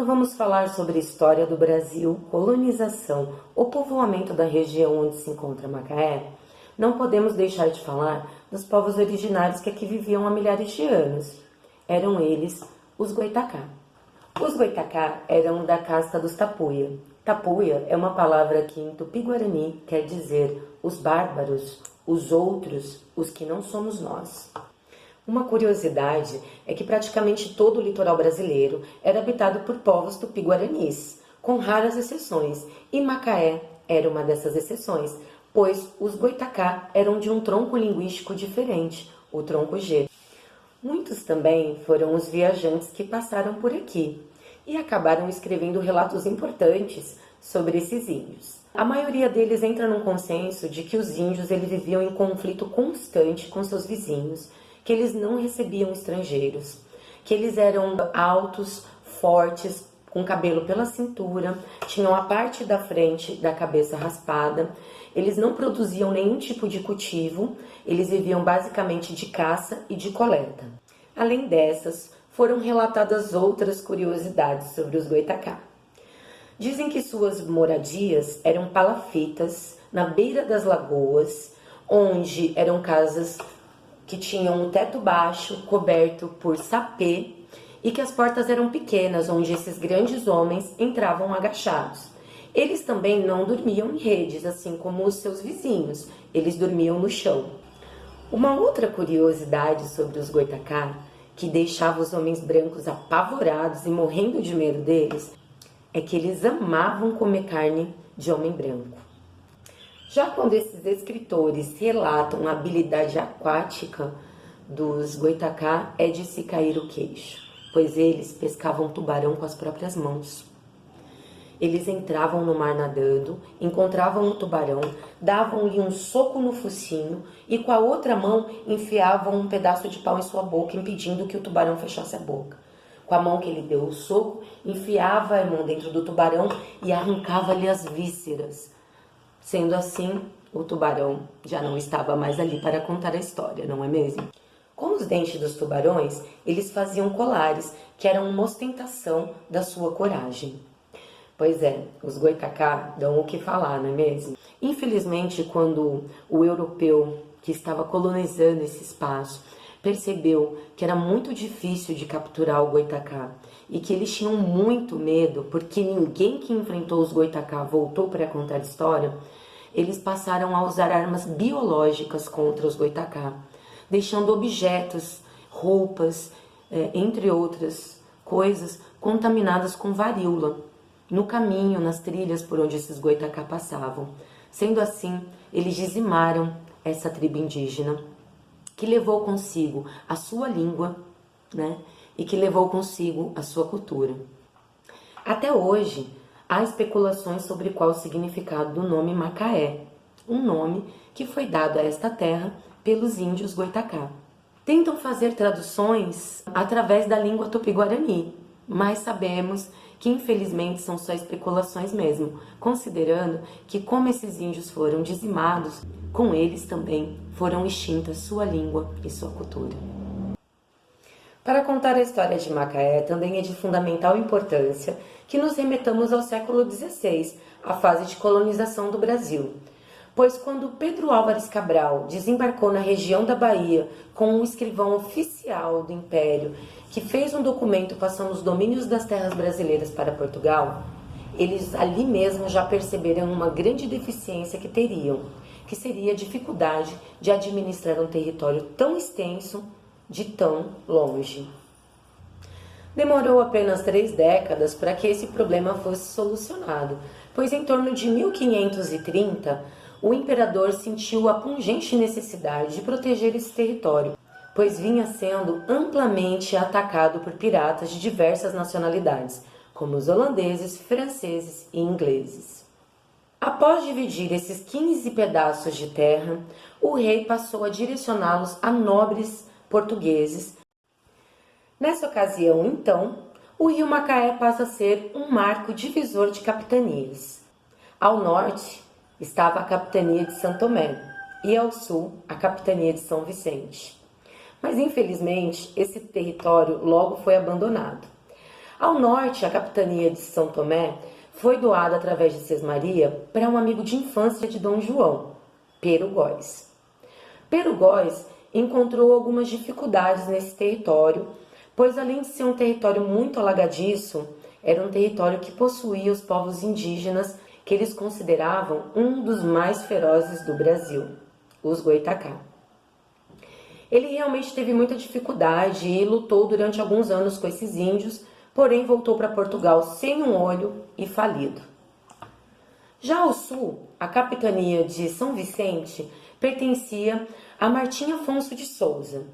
vamos falar sobre a história do Brasil, colonização, o povoamento da região onde se encontra Macaé, não podemos deixar de falar dos povos originários que aqui viviam há milhares de anos. Eram eles os Goitacá. Os Goitacá eram da casta dos Tapuia. Tapuia é uma palavra que em Tupi-Guarani quer dizer os bárbaros, os outros, os que não somos nós. Uma curiosidade é que praticamente todo o litoral brasileiro era habitado por povos tupi-guaranis, com raras exceções, e Macaé era uma dessas exceções, pois os Goitacá eram de um tronco linguístico diferente, o tronco G. Muitos também foram os viajantes que passaram por aqui e acabaram escrevendo relatos importantes sobre esses índios. A maioria deles entra num consenso de que os índios eles viviam em conflito constante com seus vizinhos, que eles não recebiam estrangeiros, que eles eram altos, fortes, com cabelo pela cintura, tinham a parte da frente da cabeça raspada, eles não produziam nenhum tipo de cultivo, eles viviam basicamente de caça e de coleta. Além dessas, foram relatadas outras curiosidades sobre os Goitacá. Dizem que suas moradias eram palafitas, na beira das lagoas, onde eram casas que tinham um teto baixo, coberto por sapê, e que as portas eram pequenas, onde esses grandes homens entravam agachados. Eles também não dormiam em redes, assim como os seus vizinhos, eles dormiam no chão. Uma outra curiosidade sobre os Goitacá, que deixava os homens brancos apavorados e morrendo de medo deles, é que eles amavam comer carne de homem branco. Já quando esses escritores relatam a habilidade aquática dos Goitacá, é de se cair o queixo, pois eles pescavam tubarão com as próprias mãos. Eles entravam no mar nadando, encontravam um tubarão, davam-lhe um soco no focinho e com a outra mão enfiavam um pedaço de pau em sua boca, impedindo que o tubarão fechasse a boca. Com a mão que ele deu o soco, enfiava a mão dentro do tubarão e arrancava-lhe as vísceras. Sendo assim, o tubarão já não estava mais ali para contar a história, não é mesmo? Com os dentes dos tubarões, eles faziam colares, que eram uma ostentação da sua coragem. Pois é, os Goitacá dão o que falar, não é mesmo? Infelizmente, quando o europeu que estava colonizando esse espaço percebeu que era muito difícil de capturar o Goitacá e que eles tinham muito medo, porque ninguém que enfrentou os Goitacá voltou para contar a história, eles passaram a usar armas biológicas contra os Goitacá, deixando objetos, roupas, entre outras coisas, contaminadas com varíola no caminho, nas trilhas por onde esses Goitacá passavam. Sendo assim, eles dizimaram essa tribo indígena, que levou consigo a sua língua, né, e que levou consigo a sua cultura. Até hoje, há especulações sobre qual o significado do nome Macaé, um nome que foi dado a esta terra pelos índios Goitacá. Tentam fazer traduções através da língua tupi-guarani, mas sabemos que infelizmente são só especulações mesmo, considerando que como esses índios foram dizimados, com eles também foram extintas sua língua e sua cultura. Para contar a história de Macaé, também é de fundamental importância que nos remetamos ao século XVI, a fase de colonização do Brasil. Pois quando Pedro Álvares Cabral desembarcou na região da Bahia com um escrivão oficial do Império que fez um documento passando os domínios das terras brasileiras para Portugal, eles ali mesmo já perceberam uma grande deficiência que teriam, que seria a dificuldade de administrar um território tão extenso de tão longe. Demorou apenas 3 décadas para que esse problema fosse solucionado, pois em torno de 1530, o imperador sentiu a pungente necessidade de proteger esse território, pois vinha sendo amplamente atacado por piratas de diversas nacionalidades, como os holandeses, franceses e ingleses. Após dividir esses 15 pedaços de terra, o rei passou a direcioná-los a nobres portugueses. Nessa ocasião, então, o rio Macaé passa a ser um marco divisor de capitanias. Ao norte estava a capitania de São Tomé e ao sul a capitania de São Vicente. Mas infelizmente esse território logo foi abandonado. Ao norte, a capitania de São Tomé foi doada através de Sesmaria para um amigo de infância de Dom João, Pero Góes. Pero Góes encontrou algumas dificuldades nesse território, pois além de ser um território muito alagadiço, era um território que possuía os povos indígenas que eles consideravam um dos mais ferozes do Brasil, os Goitacá. Ele realmente teve muita dificuldade e lutou durante alguns anos com esses índios, porém voltou para Portugal sem um olho e falido. Já ao sul, a capitania de São Vicente pertencia a Martim Afonso de Souza.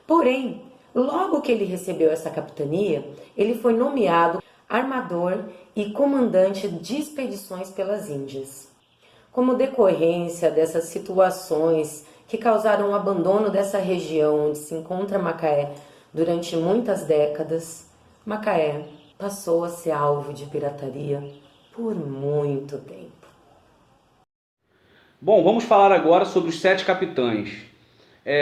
Porém, logo que ele recebeu essa capitania, ele foi nomeado armador e comandante de expedições pelas Índias. Como decorrência dessas situações que causaram o abandono dessa região onde se encontra Macaé durante muitas décadas, Macaé passou a ser alvo de pirataria por muito tempo. Bom, vamos falar agora sobre os 7 capitães.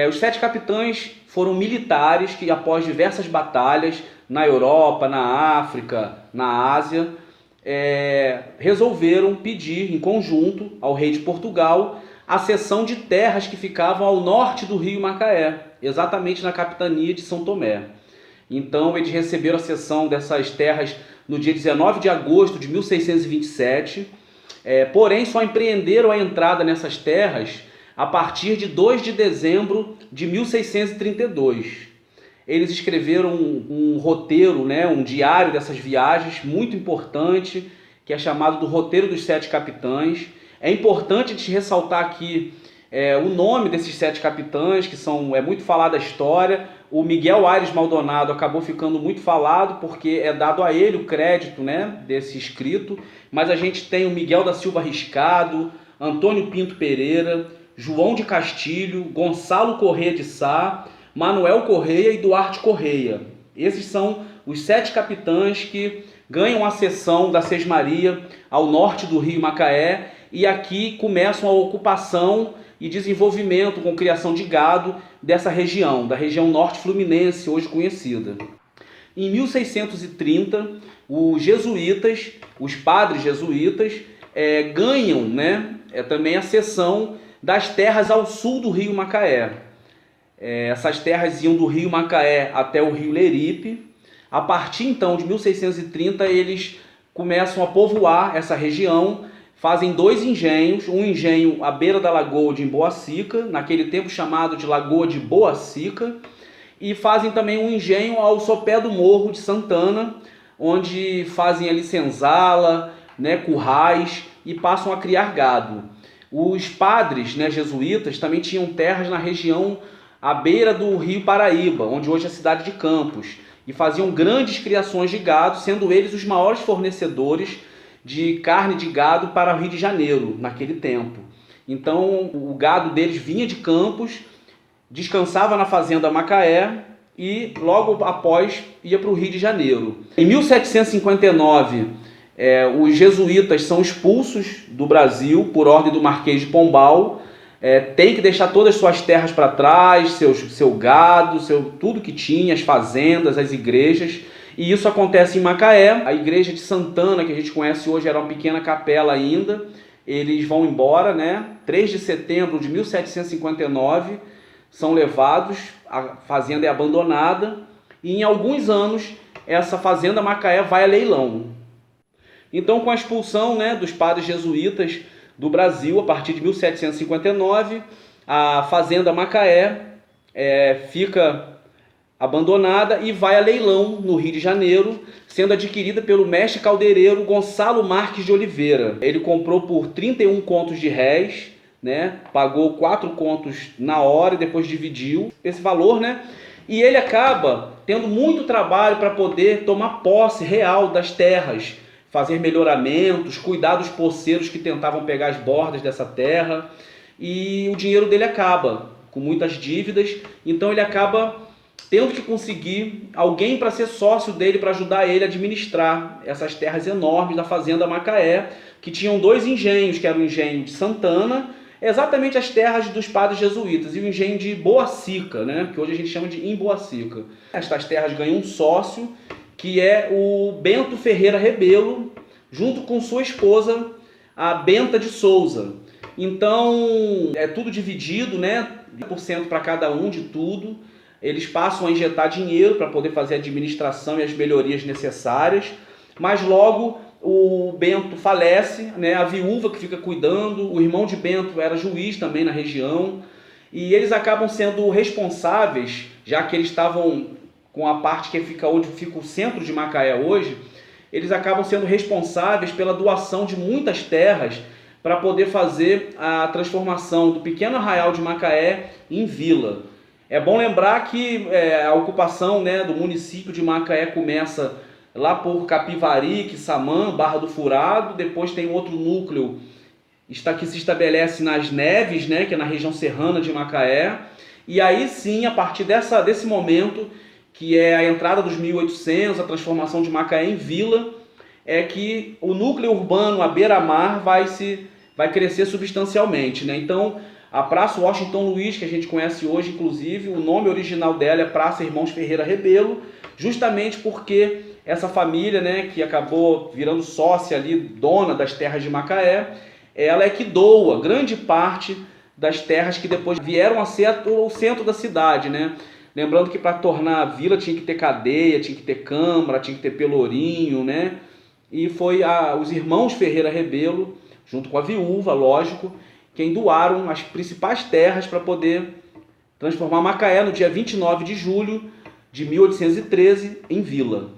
Os 7 capitães foram militares que, após diversas batalhas na Europa, na África, na Ásia, resolveram pedir em conjunto ao rei de Portugal a cessão de terras que ficavam ao norte do rio Macaé, exatamente na capitania de São Tomé. Então eles receberam a cessão dessas terras no dia 19 de agosto de 1627, porém só empreenderam a entrada nessas terras a partir de 2 de dezembro de 1632. Eles escreveram um roteiro, um diário dessas viagens muito importante, que é chamado do Roteiro dos 7 Capitães. É importante te ressaltar aqui o nome desses 7 capitães, que é muito falado a história. O Miguel Aires Maldonado acabou ficando muito falado, porque é dado a ele o crédito desse escrito, mas a gente tem o Miguel da Silva Riscado, Antônio Pinto Pereira, João de Castilho, Gonçalo Correia de Sá, Manuel Correia e Duarte Correia. Esses são os 7 capitães que ganham a cessão da Sesmaria ao norte do rio Macaé, e aqui começam a ocupação e desenvolvimento com criação de gado dessa região, da região norte fluminense, hoje conhecida. Em 1630, os padres jesuítas, ganham também a cessão das terras ao sul do rio Macaé. Essas terras iam do rio Macaé até o rio Leripe. A partir então de 1630, eles começam a povoar essa região, fazem 2 engenhos, um engenho à beira da lagoa de Emboacica, naquele tempo chamado de Lagoa de Boacica, e fazem também um engenho ao sopé do Morro de Santana, onde fazem ali senzala, currais, e passam a criar gado. Os padres jesuítas também tinham terras na região à beira do rio Paraíba, onde hoje é a cidade de Campos, e faziam grandes criações de gado, sendo eles os maiores fornecedores de carne de gado para o Rio de Janeiro, naquele tempo. Então, o gado deles vinha de Campos, descansava na fazenda Macaé e logo após ia para o Rio de Janeiro. Em 1759, os jesuítas são expulsos do Brasil por ordem do Marquês de Pombal. Tem que deixar todas as suas terras para trás, seu gado, tudo que tinha, as fazendas, as igrejas. E isso acontece em Macaé. A igreja de Santana, que a gente conhece hoje, era uma pequena capela ainda. Eles vão embora, 3 de setembro de 1759, são levados, a fazenda é abandonada, e em alguns anos essa fazenda Macaé vai a leilão. Então, com a expulsão dos padres jesuítas do Brasil, a partir de 1759, a fazenda Macaé fica abandonada e vai a leilão no Rio de Janeiro, sendo adquirida pelo mestre caldeireiro Gonçalo Marques de Oliveira. Ele comprou por 31 contos de réis, pagou 4 contos na hora e depois dividiu esse valor, e ele acaba tendo muito trabalho para poder tomar posse real das terras, fazer melhoramentos, cuidar dos poceiros que tentavam pegar as bordas dessa terra, e o dinheiro dele acaba com muitas dívidas, então ele acaba tendo que conseguir alguém para ser sócio dele, para ajudar ele a administrar essas terras enormes da fazenda Macaé, que tinham 2 engenhos, que era o engenho de Santana, exatamente as terras dos padres jesuítas, e o engenho de Boacica, que hoje a gente chama de Emboacica. Estas terras ganham um sócio, que é o Bento Ferreira Rebelo, junto com sua esposa, a Benta de Souza. Então, é tudo dividido, né? 1% para cada um de tudo. Eles passam a injetar dinheiro para poder fazer a administração e as melhorias necessárias, mas logo o Bento falece, né? A viúva que fica cuidando, o irmão de Bento era juiz também na região, e eles acabam sendo responsáveis, já que eles estavam com a parte que fica onde fica o centro de Macaé hoje, eles acabam sendo responsáveis pela doação de muitas terras para poder fazer a transformação do pequeno arraial de Macaé em vila. É bom lembrar que a ocupação, né, do município de Macaé começa lá por Capivari, Quissamã, Barra do Furado, depois tem outro núcleo que se estabelece nas Neves, né, que é na região serrana de Macaé, e aí sim, a partir desse momento, que é a entrada dos 1800, a transformação de Macaé em vila, é que o núcleo urbano, a beira-mar, vai crescer substancialmente, né? Então, a Praça Washington Luiz, que a gente conhece hoje, inclusive, o nome original dela é Praça Irmãos Ferreira Rebelo, justamente porque essa família, né, que acabou virando sócia ali, dona das terras de Macaé, ela é que doa grande parte das terras que depois vieram a ser o centro da cidade, né? Lembrando que para tornar a vila tinha que ter cadeia, tinha que ter câmara, tinha que ter pelourinho, né? E foi os irmãos Ferreira Rebelo, junto com a viúva, lógico, quem doaram as principais terras para poder transformar Macaé no dia 29 de julho de 1813 em vila.